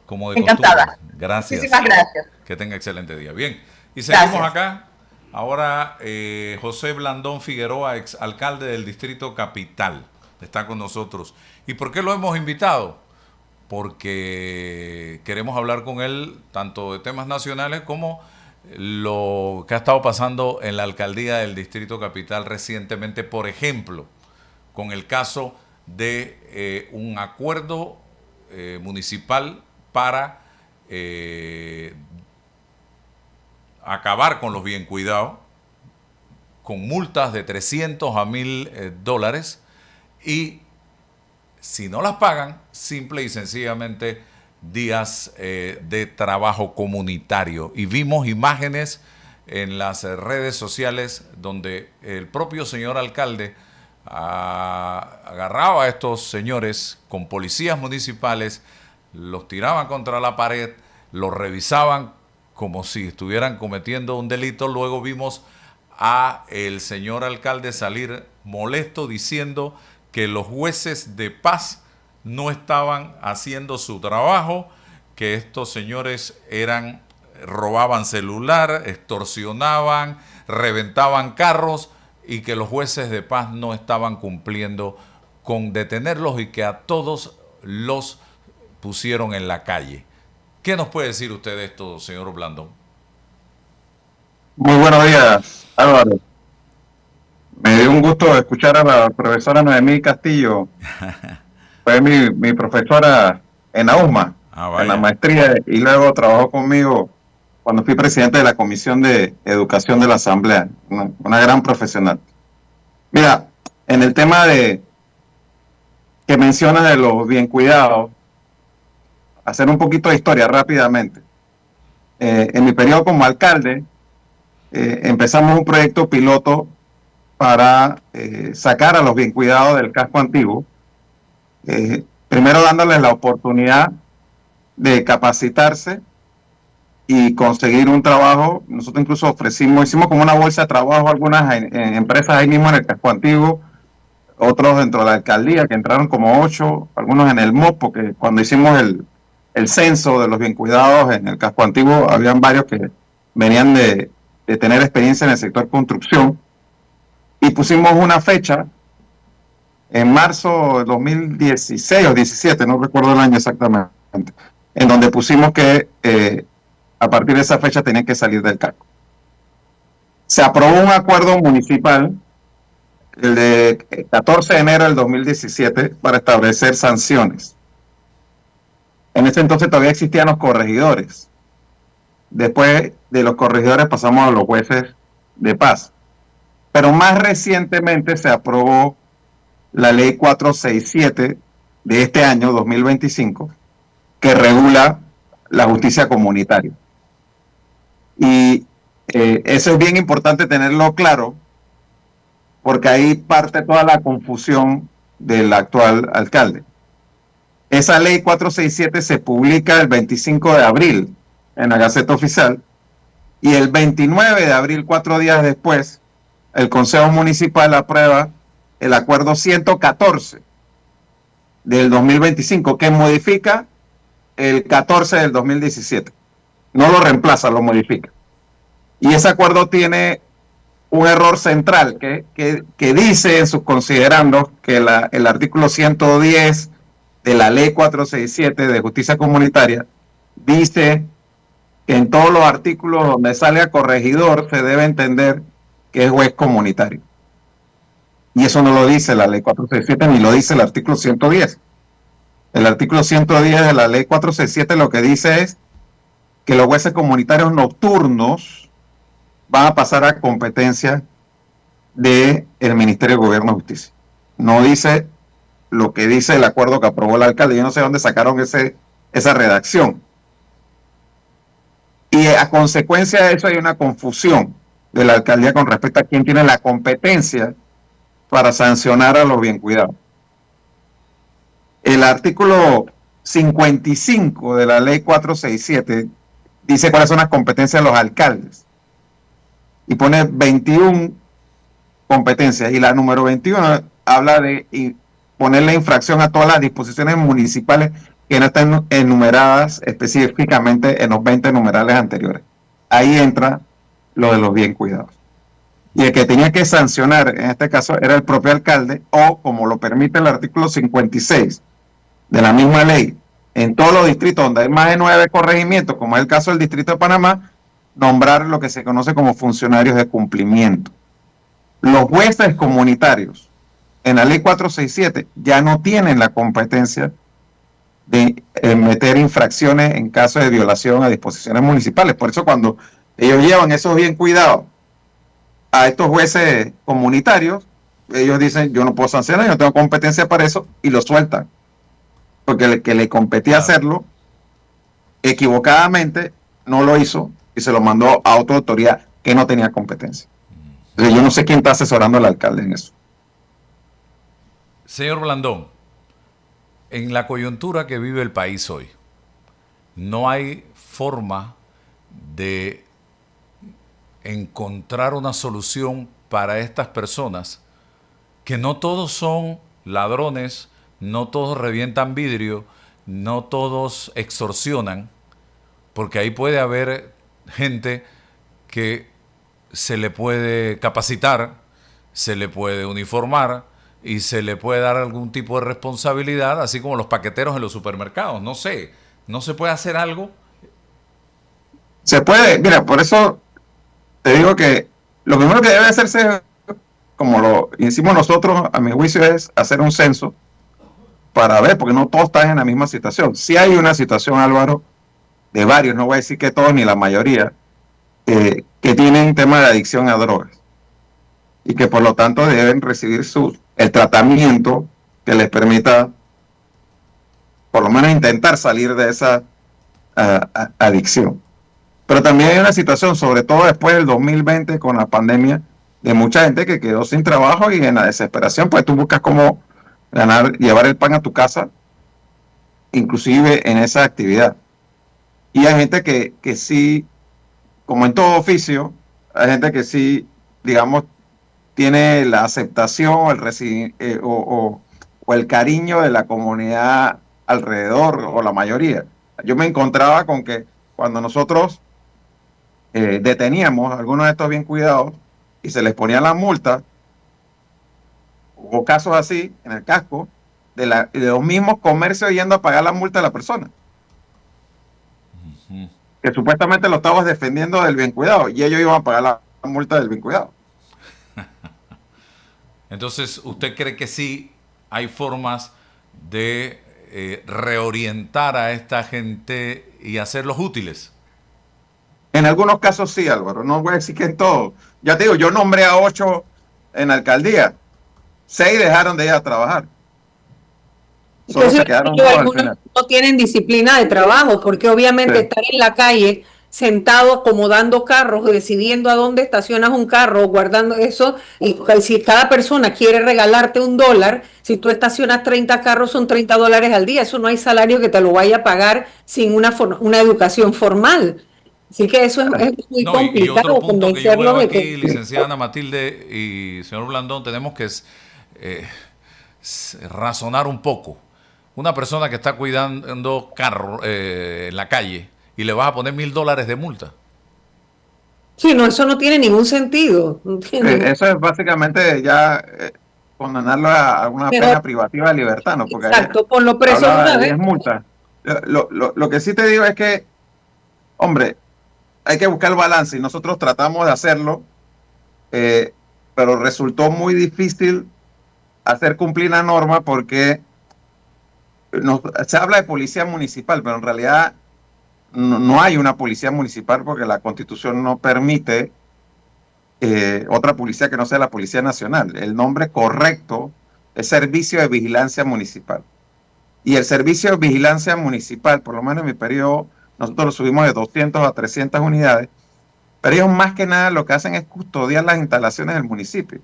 como de costumbre. Encantada. Gracias. Muchísimas gracias. Que tenga excelente día. Bien, y seguimos Gracias. acá. Ahora, José Blandón Figueroa, ex alcalde del Distrito Capital, está con nosotros. ¿Y por qué lo hemos invitado? Porque queremos hablar con él tanto de temas nacionales como lo que ha estado pasando en la alcaldía del Distrito Capital recientemente, por ejemplo, con el caso de un acuerdo municipal para acabar con los bien cuidados, con multas de 300 a 1.000 dólares, y si no las pagan, simple y sencillamente días de trabajo comunitario. Y vimos imágenes en las redes sociales donde el propio señor alcalde agarraba a estos señores con policías municipales, los tiraban contra la pared, los revisaban como si estuvieran cometiendo un delito. Luego vimos a el señor alcalde salir molesto diciendo que los jueces de paz no estaban haciendo su trabajo, que estos señores robaban celular, extorsionaban, reventaban carros, y que los jueces de paz no estaban cumpliendo con detenerlos y que a todos los pusieron en la calle. ¿Qué nos puede decir usted de esto, señor Blandón? Muy buenos días, Álvaro. Me dio un gusto escuchar a la profesora Noemí Castillo. Fue mi profesora en la UMA, en la maestría, y luego trabajó conmigo cuando fui presidente de la Comisión de Educación de la Asamblea. Una gran profesional. Mira, en el tema que mencionas de los bien cuidados, hacer un poquito de historia rápidamente. En mi periodo como alcalde, empezamos un proyecto piloto para sacar a los bien cuidados del casco antiguo, primero dándoles la oportunidad de capacitarse y conseguir un trabajo. Nosotros incluso hicimos como una bolsa de trabajo a algunas empresas ahí mismo en el casco antiguo, otros dentro de la alcaldía, que entraron como 8, algunos en el MOP, porque cuando hicimos el censo de los bien cuidados en el casco antiguo, habían varios que venían de tener experiencia en el sector construcción, y pusimos una fecha en marzo de 2016 o 17, no recuerdo el año exactamente, en donde pusimos que a partir de esa fecha tenían que salir del casco. Se aprobó un acuerdo municipal el de 14 de enero del 2017 para establecer sanciones. En ese entonces todavía existían los corregidores. Después de los corregidores pasamos a los jueces de paz. Pero más recientemente se aprobó la ley 467 de este año, 2025, que regula la justicia comunitaria. Y eso es bien importante tenerlo claro, porque ahí parte toda la confusión del actual alcalde. Esa ley 467 se publica el 25 de abril en la Gaceta Oficial, y el 29 de abril, 4 días después, el Consejo Municipal aprueba el acuerdo 114 del 2025, que modifica el 14 del 2017. No lo reemplaza, lo modifica. Y ese acuerdo tiene un error central que dice en sus considerandos que el artículo 110 de la ley 467 de justicia comunitaria dice que en todos los artículos donde sale a corregidor se debe entender que es juez comunitario. Y eso no lo dice la ley 467 ni lo dice el artículo 110. El artículo 110 de la ley 467 lo que dice es que los jueces comunitarios nocturnos van a pasar a competencia del Ministerio de Gobierno y Justicia. No dice lo que dice el acuerdo que aprobó el alcalde. Yo no sé dónde sacaron esa redacción. Y a consecuencia de eso hay una confusión de la alcaldía con respecto a quién tiene la competencia para sancionar a los bien cuidados. El artículo 55 de la ley 467 dice cuáles son las competencias de los alcaldes y pone 21 competencias, y la número 21 habla de ponerle infracción a todas las disposiciones municipales que no están enumeradas específicamente en los 20 numerales anteriores. Ahí entra lo de los bien cuidados. Y el que tenía que sancionar, en este caso, era el propio alcalde, o como lo permite el artículo 56 de la misma ley, en todos los distritos donde hay más de 9 corregimientos, como es el caso del Distrito de Panamá, nombrar lo que se conoce como funcionarios de cumplimiento. Los jueces comunitarios en la ley 467 ya no tienen la competencia de meter infracciones en caso de violación a disposiciones municipales. Por eso cuando ellos llevan esos bien cuidados a estos jueces comunitarios, ellos dicen, yo no puedo sancionar, yo no tengo competencia para eso, y lo sueltan. Porque el que le competía hacerlo, equivocadamente, no lo hizo y se lo mandó a otra autoridad que no tenía competencia. Entonces, yo no sé quién está asesorando al alcalde en eso. Señor Blandón, en la coyuntura que vive el país hoy, no hay forma de encontrar una solución para estas personas, que no todos son ladrones, no todos revientan vidrio, no todos extorsionan, porque ahí puede haber gente que se le puede capacitar, se le puede uniformar y se le puede dar algún tipo de responsabilidad, así como los paqueteros en los supermercados. No sé, ¿no se puede hacer algo? Se puede, mira, por eso te digo que lo primero que debe hacerse, como lo hicimos nosotros, a mi juicio, es hacer un censo para ver, porque no todos están en la misma situación. Sí hay una situación, Álvaro, de varios, no voy a decir que todos ni la mayoría, que tienen tema de adicción a drogas y que por lo tanto deben recibir el tratamiento que les permita por lo menos intentar salir de esa adicción. Pero también hay una situación, sobre todo después del 2020 con la pandemia, de mucha gente que quedó sin trabajo y en la desesperación, pues tú buscas cómo llevar el pan a tu casa, inclusive en esa actividad. Y hay gente que sí, como en todo oficio, hay gente que sí, digamos, tiene la aceptación o el cariño de la comunidad alrededor, o la mayoría. Yo me encontraba con que cuando nosotros deteníamos a algunos de estos bien cuidados y se les ponían las multas, hubo casos así en el casco de los mismos comercios yendo a pagar la multa a la persona. Que supuestamente lo estabas defendiendo del bien cuidado y ellos iban a pagar la multa del bien cuidado. Entonces, ¿usted cree que sí hay formas de reorientar a esta gente y hacerlos útiles? En algunos casos sí, Álvaro, no voy a decir que en todo. Ya te digo, yo nombré a 8 en la alcaldía, 6 dejaron de ir a trabajar. Solo se quedaron 2 al final. No tienen disciplina de trabajo, porque obviamente estar en la calle sentado acomodando carros, decidiendo a dónde estacionas un carro, guardando eso, y si cada persona quiere regalarte $1, si tú estacionas 30 carros son $30 al día, eso no hay salario que te lo vaya a pagar sin una educación formal. Así que eso es muy complicado. Y otro punto que yo veo aquí, licenciada Ana Matilde y señor Blandón, tenemos que razonar un poco. Una persona que está cuidando carro en la calle y le vas a poner $1,000 de multa. Sí, no, eso no tiene ningún sentido. Eso es básicamente ya condenarlo a una pena privativa de libertad, ¿no? Porque exacto, por lo preso una vez. Multa. Lo que sí te digo es que, hombre, hay que buscar el balance y nosotros tratamos de hacerlo, pero resultó muy difícil hacer cumplir la norma porque se habla de policía municipal, pero en realidad no hay una policía municipal porque la Constitución no permite otra policía que no sea la Policía Nacional. El nombre correcto es Servicio de Vigilancia Municipal. Y el Servicio de Vigilancia Municipal, por lo menos en mi periodo, nosotros lo subimos de 200 a 300 unidades, pero ellos más que nada lo que hacen es custodiar las instalaciones del municipio.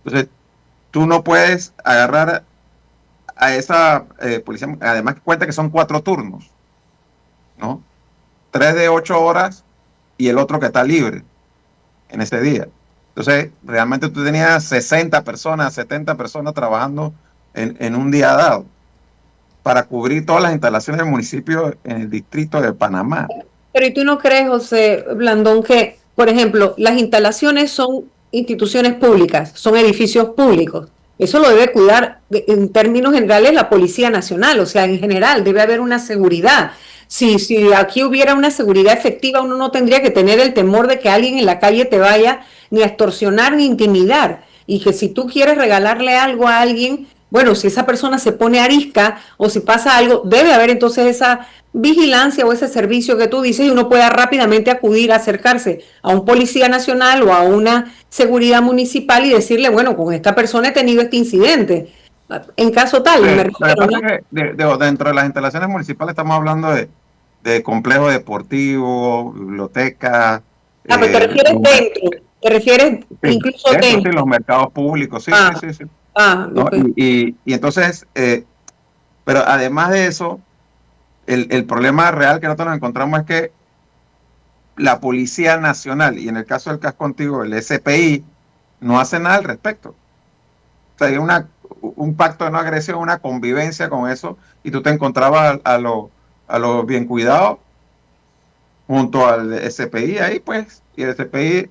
Entonces, tú no puedes agarrar a esa policía, además que cuenta que son 4 turnos, ¿no? 3 de 8 horas y el otro que está libre en ese día. Entonces, realmente tú tenías 60 personas, 70 personas trabajando en un día dado. para cubrir todas las instalaciones del municipio en el distrito de Panamá. Pero ¿y tú no crees, José Blandón, que, por ejemplo, las instalaciones son instituciones públicas, son edificios públicos? Eso lo debe cuidar en términos generales la Policía Nacional, o sea, en general debe haber una seguridad. Si aquí hubiera una seguridad efectiva, uno no tendría que tener el temor de que alguien en la calle te vaya ni a extorsionar ni intimidar. Y que si tú quieres regalarle algo a alguien, bueno, si esa persona se pone arisca o si pasa algo, debe haber entonces esa vigilancia o ese servicio que tú dices y uno pueda rápidamente acudir, acercarse a un policía nacional o a una seguridad municipal y decirle, bueno, con esta persona he tenido este incidente. En caso tal, me Lo que refiero, pasa ¿no? es que dentro de las instalaciones municipales estamos hablando de complejo deportivo, biblioteca, Ah, pero te refieres dentro, te refieres sí, incluso dentro, sí, dentro. los mercados públicos, sí, sí, Ah, sí, sí. ¿No? ok. Y entonces, pero además de eso, el problema real que nosotros nos encontramos es que la Policía Nacional, y en el caso del casco antiguo, el SPI, no hace nada al respecto. O sea, hay un pacto de no agresión, una convivencia con eso, y tú te encontrabas a los bien cuidados junto al SPI ahí, pues, y el SPI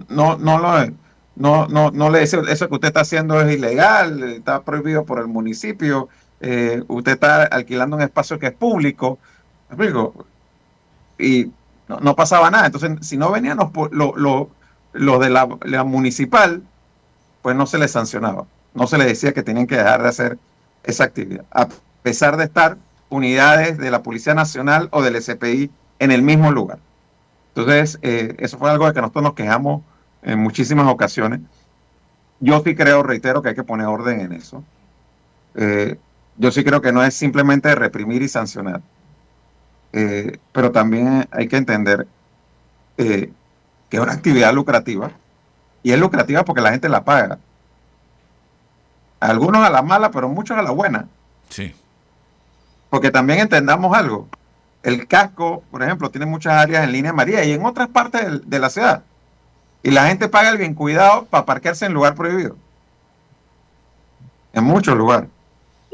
no, no, lo, no le dice, eso que usted está haciendo es ilegal, está prohibido por el municipio, usted está alquilando un espacio que es público, ¿me explico? Y no pasaba nada. Entonces, si no venían los de la municipal, pues no se les sancionaba, no se les decía que tenían que dejar de hacer esa actividad, a pesar de estar unidades de la Policía Nacional o del SPI en el mismo lugar. Entonces, eso fue algo de que nosotros nos quejamos en muchísimas ocasiones. Yo sí creo, reitero, que hay que poner orden en eso. Yo sí creo que no es simplemente reprimir y sancionar, pero también hay que entender que es una actividad lucrativa, y es lucrativa porque la gente la paga. Algunos a la mala, pero muchos a la buena. Sí. Porque también entendamos algo. El casco, por ejemplo, tiene muchas áreas en línea amarilla y en otras partes de la ciudad. Y la gente paga el bien cuidado para parquearse en lugar prohibido. En muchos lugares.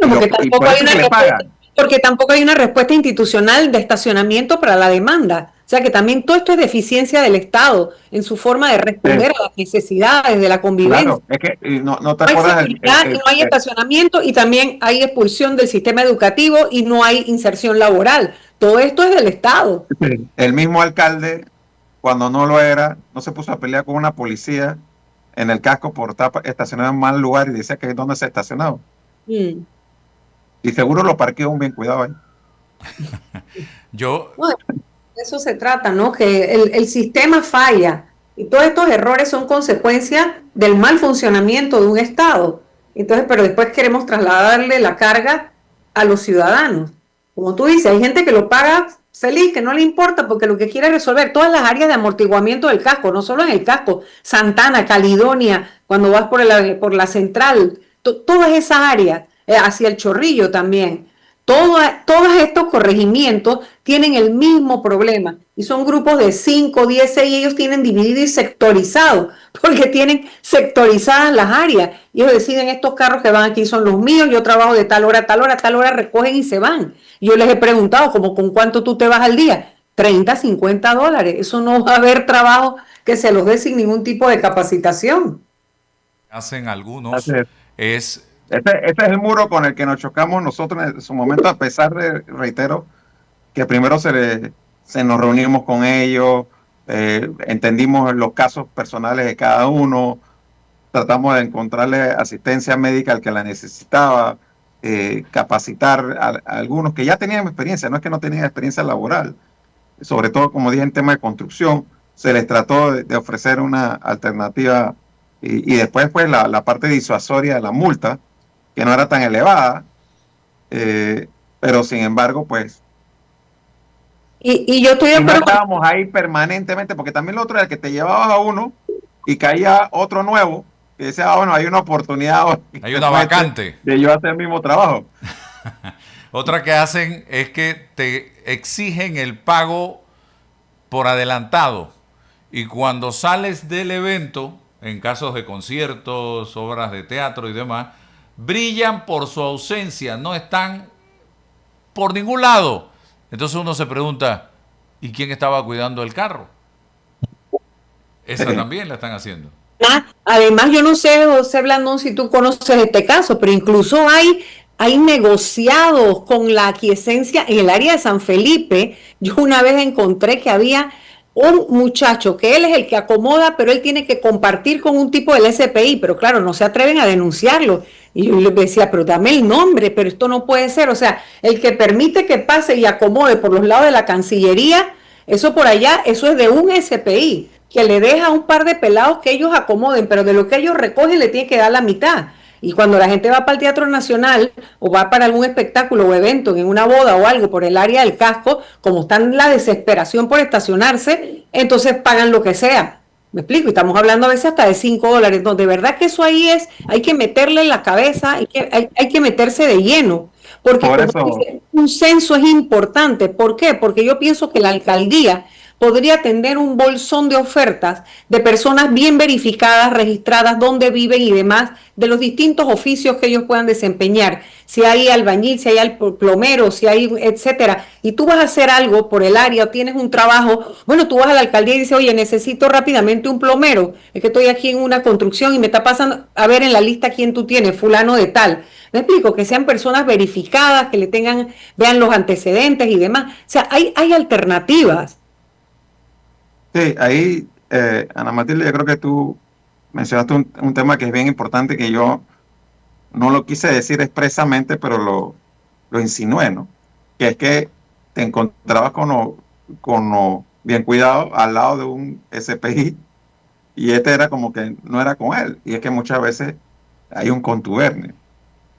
No, Y por eso es que le pagan. porque tampoco hay una respuesta institucional de estacionamiento para la demanda. O sea que también todo esto es deficiencia del Estado en su forma de responder a las necesidades de la convivencia. Claro, es que no te No hay acuerdas seguridad y no hay estacionamiento y también hay expulsión del sistema educativo y no hay inserción laboral. Todo esto es del Estado. el mismo alcalde, cuando no lo era, no se puso a pelear con una policía en el casco por estar estacionado en mal lugar y decía que es donde se estacionaba. Mm. Y seguro lo parqueó un bien cuidado ahí. Yo, Bueno, de eso se trata, ¿no? Que el sistema falla y todos estos errores son consecuencia del mal funcionamiento de un Estado. Entonces, pero después queremos trasladarle la carga a los ciudadanos. Como tú dices, hay gente que lo paga feliz, que no le importa porque lo que quiere es resolver todas las áreas de amortiguamiento del casco, no solo en el casco, Santana, Caledonia, cuando vas por la central, todas esas áreas, hacia el Chorrillo también. Todos estos corregimientos tienen el mismo problema y son grupos de 5, 10, 6 y ellos tienen dividido y sectorizado porque tienen sectorizadas las áreas y ellos deciden estos carros que van aquí son los míos, yo trabajo de tal hora a tal hora, a tal hora recogen y se van. Yo les he preguntado como con cuánto tú te vas al día, 30, $50, eso no va a haber trabajo que se los dé sin ningún tipo de capacitación. hacen algunos es Ese es el muro con el que nos chocamos nosotros en su momento, a pesar de, reitero, que primero se nos reunimos con ellos, entendimos los casos personales de cada uno, tratamos de encontrarle asistencia médica al que la necesitaba, capacitar a algunos que ya tenían experiencia, no es que no tenían experiencia laboral, sobre todo, como dije, en tema de construcción, se les trató de ofrecer una alternativa y después pues la parte disuasoria de la multa, que no era tan elevada, pero sin embargo, pues, Y yo estoy de si no acuerdo con estábamos ahí permanentemente, porque también lo otro era que te llevabas a uno y caía otro nuevo, y decía, bueno, hay una oportunidad, hay una vacante de yo hacer el mismo trabajo. Otra que hacen es que te exigen el pago por adelantado y cuando sales del evento, en casos de conciertos, obras de teatro y demás, brillan por su ausencia, no están por ningún lado. Entonces uno se pregunta, ¿y quién estaba cuidando el carro? Esa también la están haciendo. Además, yo no sé, José Blandón, si tú conoces este caso, pero incluso hay negociados con la aquiescencia en el área de San Felipe. Yo una vez encontré que había un muchacho que él es el que acomoda, pero él tiene que compartir con un tipo del SPI, pero claro, no se atreven a denunciarlo. Y yo le decía, pero dame el nombre, pero esto no puede ser. O sea, el que permite que pase y acomode por los lados de la Cancillería, eso por allá, eso es de un SPI, que le deja a un par de pelados que ellos acomoden, pero de lo que ellos recogen le tiene que dar la mitad. Y cuando la gente va para el Teatro Nacional o va para algún espectáculo o evento, en una boda o algo por el área del casco, como está en la desesperación por estacionarse, entonces pagan lo que sea. ¿Me explico? Y estamos hablando a veces hasta de $5. No, de verdad que eso ahí hay que meterle en la cabeza, hay que meterse de lleno. Porque Por como eso, dice, un censo es importante. ¿Por qué? Porque yo pienso que la alcaldía podría tener un bolsón de ofertas de personas bien verificadas, registradas, dónde viven y demás, de los distintos oficios que ellos puedan desempeñar. Si hay albañil, si hay plomero, si hay, etcétera. Y tú vas a hacer algo por el área o tienes un trabajo, bueno, tú vas a la alcaldía y dices, oye, necesito rápidamente un plomero. Es que estoy aquí en una construcción y me está pasando, a ver en la lista quién tú tienes, fulano de tal. Me explico, que sean personas verificadas, que le tengan, vean los antecedentes y demás. O sea, hay alternativas. sí, ahí, Ana Matilde, yo creo que tú mencionaste un tema que es bien importante, que yo no lo quise decir expresamente, pero lo insinué, ¿no? Que es que te encontrabas con lo bien cuidado al lado de un SPI y este era como que no era con él. Y es que muchas veces hay un contubernio.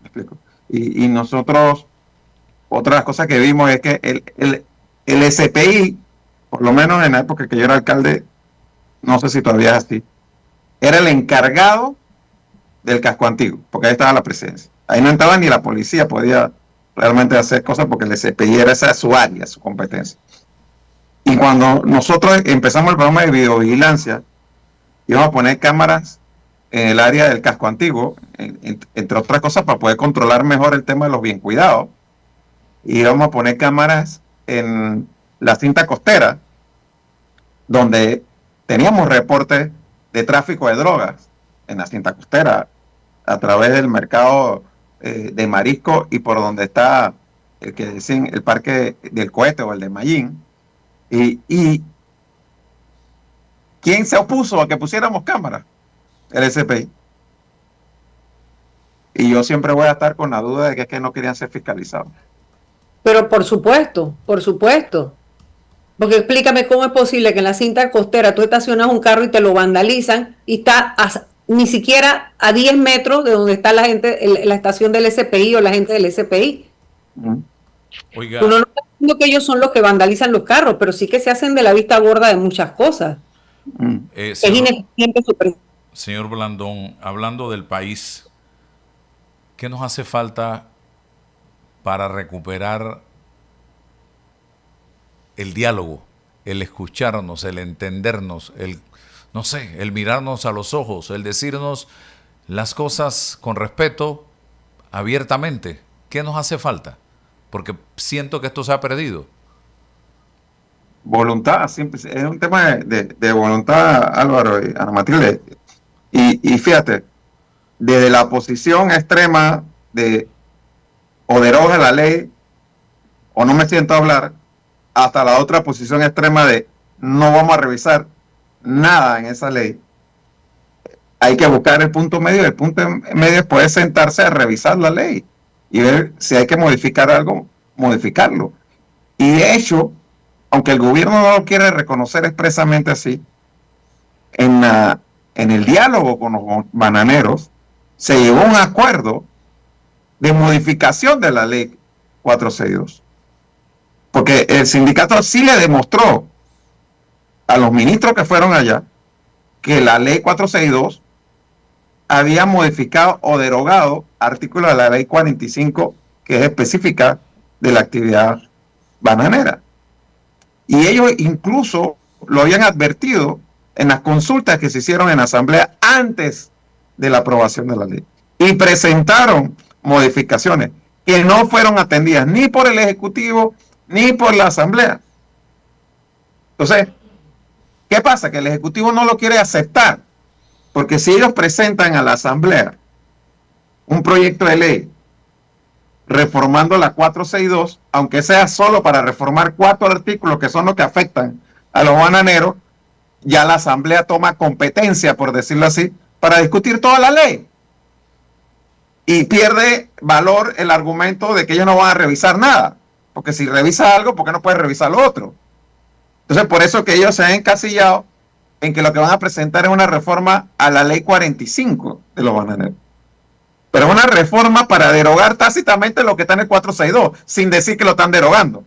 ¿Me explico? Y nosotros, otra de las cosas que vimos es que el SPI, por lo menos en la época que yo era alcalde, no sé si todavía es así, era el encargado del casco antiguo, porque ahí estaba la presencia. Ahí no entraba ni la policía, podía realmente hacer cosas porque el SPI era esa su área, su competencia. Y cuando nosotros empezamos el programa de videovigilancia, íbamos a poner cámaras en el área del casco antiguo, entre otras cosas para poder controlar mejor el tema de los bien cuidados. Y íbamos a poner cámaras en la cinta costera, donde teníamos reportes de tráfico de drogas en la cinta costera, a través del mercado de marisco y por donde está el que dicen el parque del Cohete o el de Mayín. Y ¿quién se opuso a que pusiéramos cámaras? El SPI. Y yo siempre voy a estar con la duda de que es que no querían ser fiscalizados. Pero por supuesto, por supuesto. Porque explícame cómo es posible que en la cinta costera tú estacionas un carro y te lo vandalizan y está ni siquiera a 10 metros de donde está la gente, la estación del SPI o la gente del SPI. Oiga, Uno no está diciendo que ellos son los que vandalizan los carros, pero sí que se hacen de la vista gorda de muchas cosas. Es señor, ineficiente su señor Blandón, hablando del país, ¿qué nos hace falta para recuperar el diálogo, el escucharnos, el entendernos, no sé, el mirarnos a los ojos, el decirnos las cosas con respeto, abiertamente? ¿Qué nos hace falta? Porque siento que esto se ha perdido. Voluntad, siempre es un tema de voluntad, Álvaro y Ana Matilde. Y fíjate, desde la posición extrema de o deroga la ley o no me siento a hablar, hasta la otra posición extrema de no vamos a revisar nada en esa ley. Hay que buscar el punto medio. El punto medio es poder sentarse a revisar la ley y ver si hay que modificar algo, modificarlo. Y de hecho, aunque el gobierno no lo quiere reconocer expresamente así, en el diálogo con los bananeros se llegó a un acuerdo de modificación de la ley 462. Porque el sindicato sí le demostró a los ministros que fueron allá que la ley 462 había modificado o derogado artículos de la ley 45 que es específica de la actividad bananera. Y ellos incluso lo habían advertido en las consultas que se hicieron en la asamblea antes de la aprobación de la ley. Y presentaron modificaciones que no fueron atendidas ni por el Ejecutivo ni por la Asamblea. Entonces, ¿qué pasa? Que el Ejecutivo no lo quiere aceptar, porque si ellos presentan a la Asamblea un proyecto de ley reformando la 462, aunque sea solo para reformar 4 artículos que son los que afectan a los bananeros, ya la Asamblea toma competencia, por decirlo así, para discutir toda la ley. Y pierde valor el argumento de que ellos no van a revisar nada. Porque si revisa algo, ¿por qué no puede revisar lo otro? Entonces, por eso que ellos se han encasillado en que lo que van a presentar es una reforma a la ley 45 de los bananeros. Pero es una reforma para derogar tácitamente lo que está en el 462, sin decir que lo están derogando.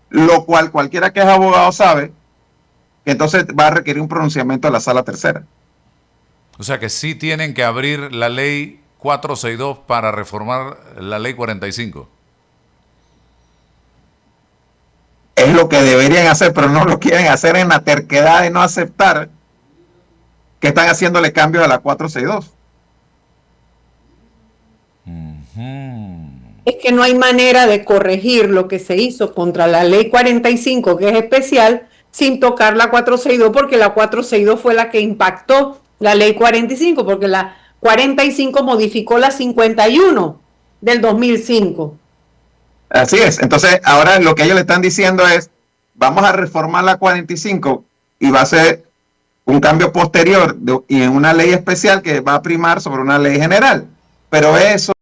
Lo cual cualquiera que es abogado sabe que entonces va a requerir un pronunciamiento de la sala tercera. O sea que sí tienen que abrir la ley 462 para reformar la ley 45. Es lo que deberían hacer, pero no lo quieren hacer en la terquedad de no aceptar que están haciéndole cambios a la 462. Es que no hay manera de corregir lo que se hizo contra la ley 45, que es especial, sin tocar la 462, porque la 462 fue la que impactó la ley 45, porque la 45 modificó la 51 del 2005. Así es. Entonces, ahora lo que ellos le están diciendo es, vamos a reformar la 45 y va a ser un cambio posterior y en una ley especial que va a primar sobre una ley general. Pero eso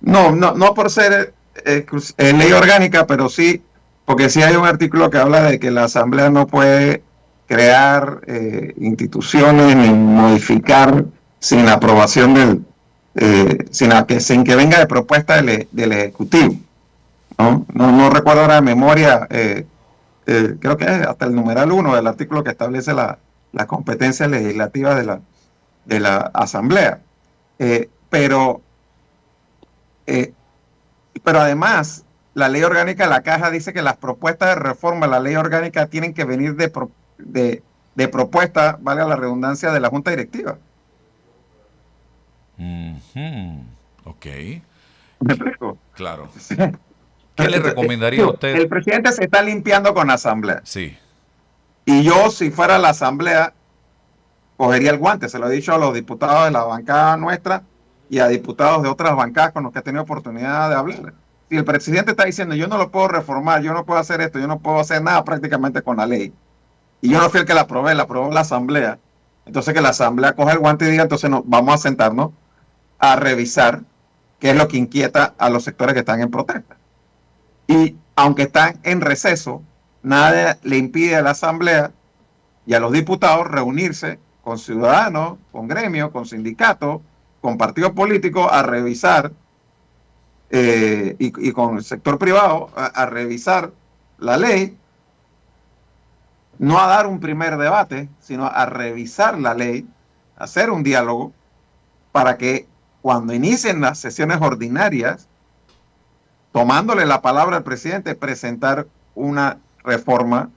no por ser ley orgánica, pero sí, porque sí hay un artículo que habla de que la Asamblea no puede crear instituciones ni modificar sin la aprobación sin que venga de propuesta del Ejecutivo. No recuerdo ahora de memoria, creo que es hasta el numeral 1 del artículo que establece la competencia legislativa de la Asamblea. Pero además, la ley orgánica de la Caja dice que las propuestas de reforma a la ley orgánica tienen que venir de propuesta, valga la redundancia, de la Junta Directiva. Ok. ¿Me explico? Claro. ¿Qué le recomendaría a usted? El presidente se está limpiando con la Asamblea. Sí. Y yo, si fuera la Asamblea, cogería el guante. Se lo he dicho a los diputados de la bancada nuestra y a diputados de otras bancadas con los que he tenido oportunidad de hablar. Si el presidente está diciendo, yo no lo puedo reformar, yo no puedo hacer esto, yo no puedo hacer nada prácticamente con la ley, y yo no fui el que la aprobó la Asamblea, entonces que la Asamblea coja el guante y diga, entonces vamos a sentarnos a revisar qué es lo que inquieta a los sectores que están en protesta. Y aunque están en receso, nada le impide a la Asamblea y a los diputados reunirse con ciudadanos, con gremios, con sindicatos, con partidos políticos a revisar y con el sector privado a revisar la ley, no a dar un primer debate, sino a revisar la ley, hacer un diálogo para que cuando inicien las sesiones ordinarias, tomándole la palabra al presidente, presentar una reforma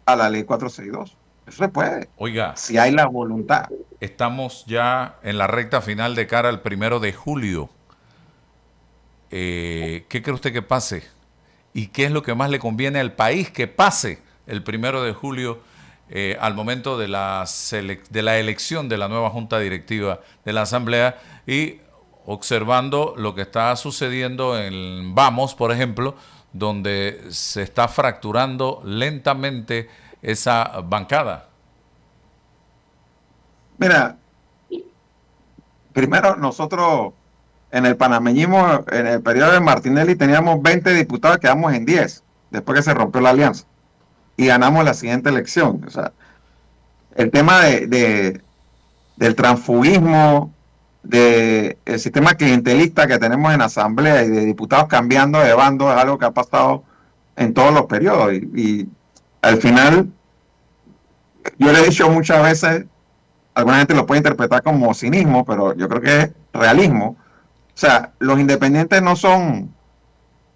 a la ley 462. Eso se puede. Oiga, si hay la voluntad. Estamos ya en la recta final de cara al 1 de julio. ¿Qué cree usted que pase? ¿Y qué es lo que más le conviene al país que pase el 1 de julio al momento de la elección de la nueva Junta Directiva de la Asamblea y observando lo que está sucediendo en Vamos, por ejemplo, donde se está fracturando lentamente esa bancada? Mira, primero nosotros en el panameñismo, en el periodo de Martinelli, teníamos 20 diputados, quedamos en 10, después que se rompió la alianza. Y ganamos la siguiente elección. O sea, el tema del transfugismo, del sistema clientelista que tenemos en asamblea y de diputados cambiando de bando es algo que ha pasado en todos los periodos. Y al final, yo le he dicho muchas veces, alguna gente lo puede interpretar como cinismo, pero yo creo que es realismo. O sea, los independientes no son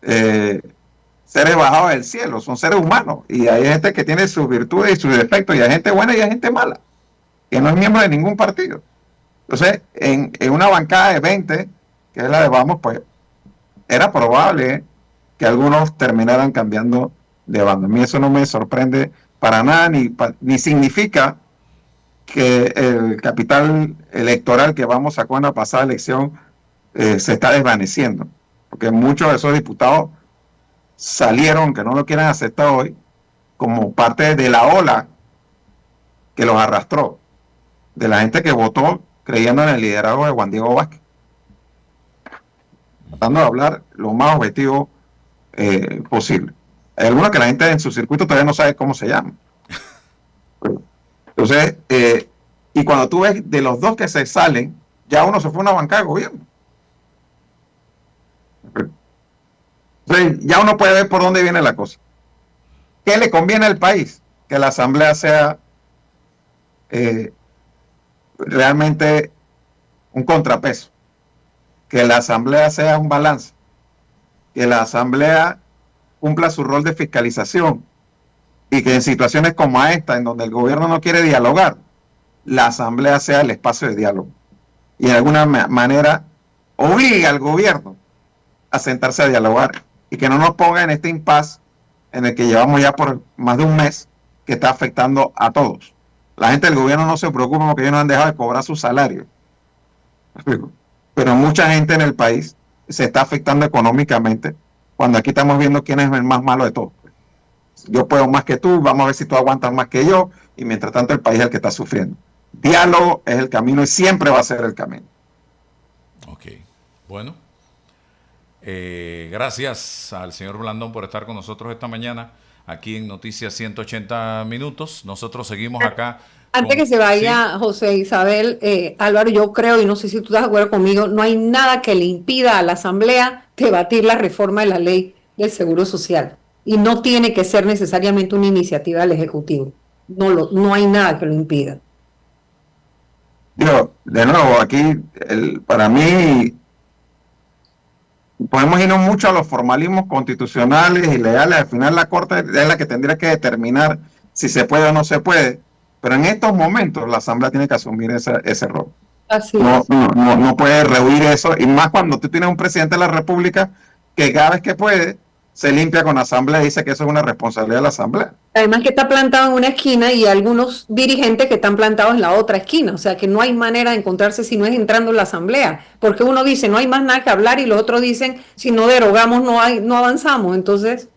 seres bajados del cielo, son seres humanos. Y hay gente que tiene sus virtudes y sus defectos, y hay gente buena y hay gente mala, que no es miembro de ningún partido. Entonces, en una bancada de 20, que es la de Vamos, pues era probable que algunos terminaran cambiando de bando. A mí eso no me sorprende para nada, ni significa que el capital electoral que Vamos sacó en la pasada elección se está desvaneciendo, porque muchos de esos diputados salieron, que no lo quieren aceptar hoy, como parte de la ola que los arrastró, de la gente que votó creyendo en el liderazgo de Juan Diego Vázquez. Tratando de hablar lo más objetivo posible. Hay algunos que la gente en su circuito todavía no sabe cómo se llama. Entonces, y cuando tú ves de los dos que se salen, ya uno se fue a una bancada de gobierno. Entonces, ya uno puede ver por dónde viene la cosa. ¿Qué le conviene al país? Que la asamblea sea realmente un contrapeso, que la asamblea sea un balance, que la asamblea cumpla su rol de fiscalización y que en situaciones como esta, en donde el gobierno no quiere dialogar, la asamblea sea el espacio de diálogo y de alguna manera obligue al gobierno a sentarse a dialogar y que no nos ponga en este impasse en el que llevamos ya por más de un mes, que está afectando a todos. La gente del gobierno no se preocupa porque ellos no han dejado de cobrar su salario. Pero mucha gente en el país se está afectando económicamente cuando aquí estamos viendo quién es el más malo de todos. Yo puedo más que tú, vamos a ver si tú aguantas más que yo, y mientras tanto el país es el que está sufriendo. Diálogo es el camino y siempre va a ser el camino. Ok, bueno. Gracias al señor Blandón por estar con nosotros esta mañana aquí en Noticias 180 Minutos. Nosotros seguimos acá. Antes que se vaya, ¿sí? José Isabel, Álvaro, yo creo, y no sé si tú estás de acuerdo conmigo, no hay nada que le impida a la Asamblea debatir la reforma de la ley del Seguro Social. Y no tiene que ser necesariamente una iniciativa del Ejecutivo. No hay nada que lo impida. Digo, de nuevo, aquí para mí podemos irnos mucho a los formalismos constitucionales y legales. Al final la Corte es la que tendría que determinar si se puede o no se puede. Pero en estos momentos la Asamblea tiene que asumir ese rol. Así no puede rehuir eso, y más cuando tú tienes un presidente de la República que cada vez que puede se limpia con la Asamblea y dice que eso es una responsabilidad de la Asamblea. Además que está plantado en una esquina y algunos dirigentes que están plantados en la otra esquina, o sea que no hay manera de encontrarse si no es entrando en la Asamblea, porque uno dice no hay más nada que hablar y los otros dicen si no derogamos no avanzamos, entonces...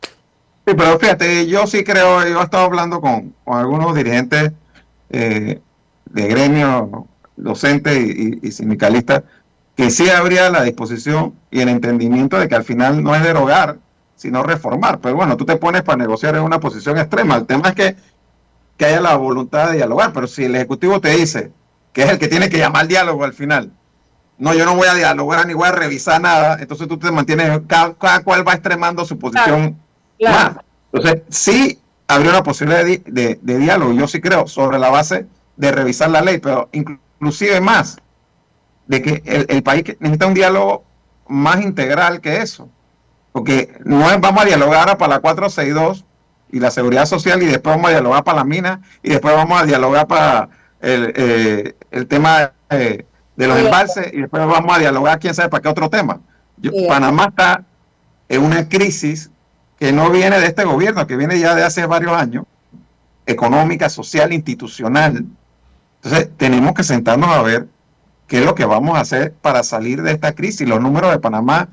Sí, pero fíjate, yo sí creo, yo he estado hablando con algunos dirigentes de gremios docentes y sindicalistas, que sí habría la disposición y el entendimiento de que al final no es derogar, sino reformar. Pero bueno, tú te pones para negociar en una posición extrema. El tema es que haya la voluntad de dialogar, pero si el Ejecutivo te dice que es el que tiene que llamar al diálogo al final, no, yo no voy a dialogar ni voy a revisar nada, entonces tú te mantienes, cada cual va extremando su posición. Claro. Más. Entonces, sí habría una posibilidad de diálogo, yo sí creo, sobre la base de revisar la ley, pero inclusive más, de que el país necesita un diálogo más integral que eso, porque no es vamos a dialogar ahora para la 462 y la seguridad social, y después vamos a dialogar para la mina, y después vamos a dialogar para el tema de los embalses, y después vamos a dialogar quién sabe para qué otro tema. Panamá está en una crisis que no viene de este gobierno, que viene ya de hace varios años, económica, social, institucional. Entonces, tenemos que sentarnos a ver qué es lo que vamos a hacer para salir de esta crisis. Los números de Panamá,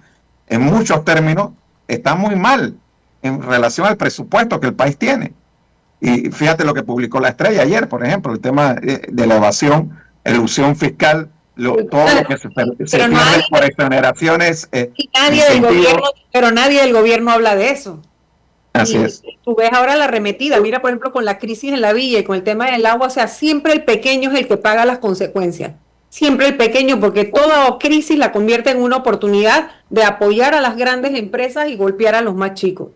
en muchos términos, están muy mal en relación al presupuesto que el país tiene. Y fíjate lo que publicó La Estrella ayer, por ejemplo, el tema de la evasión, elusión fiscal todo lo que se pierde nadie, por exoneraciones. pero nadie del gobierno habla de eso. Así es. Tú ves ahora la arremetida, mira por ejemplo con la crisis en la villa y con el tema del agua, o sea, siempre el pequeño es el que paga las consecuencias. Siempre el pequeño, porque toda crisis la convierte en una oportunidad de apoyar a las grandes empresas y golpear a los más chicos.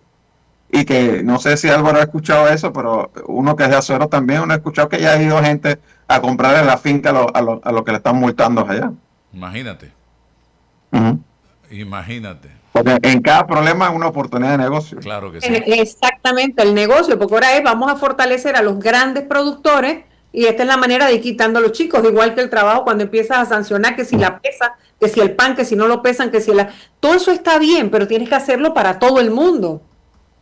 Y que no sé si Álvaro ha escuchado eso, pero uno que es de Azuero también, uno ha escuchado que ya ha ido gente a comprar en la finca a lo que le están multando allá. Imagínate. Imagínate. Porque en cada problema hay una oportunidad de negocio. Claro que sí. Exactamente, el negocio, porque ahora vamos a fortalecer a los grandes productores y esta es la manera de ir quitando a los chicos, igual que el trabajo cuando empiezas a sancionar que si la pesa, que si el pan, que si no lo pesan, que si todo eso está bien, pero tienes que hacerlo para todo el mundo,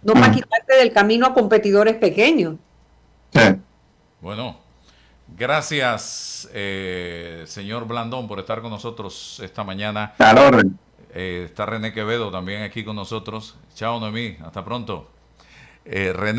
no para quitarte del camino a competidores pequeños. Sí. Bueno, gracias, señor Blandón, por estar con nosotros esta mañana. Al orden. Está René Quevedo también aquí con nosotros. Chao, Noemí. Hasta pronto. René.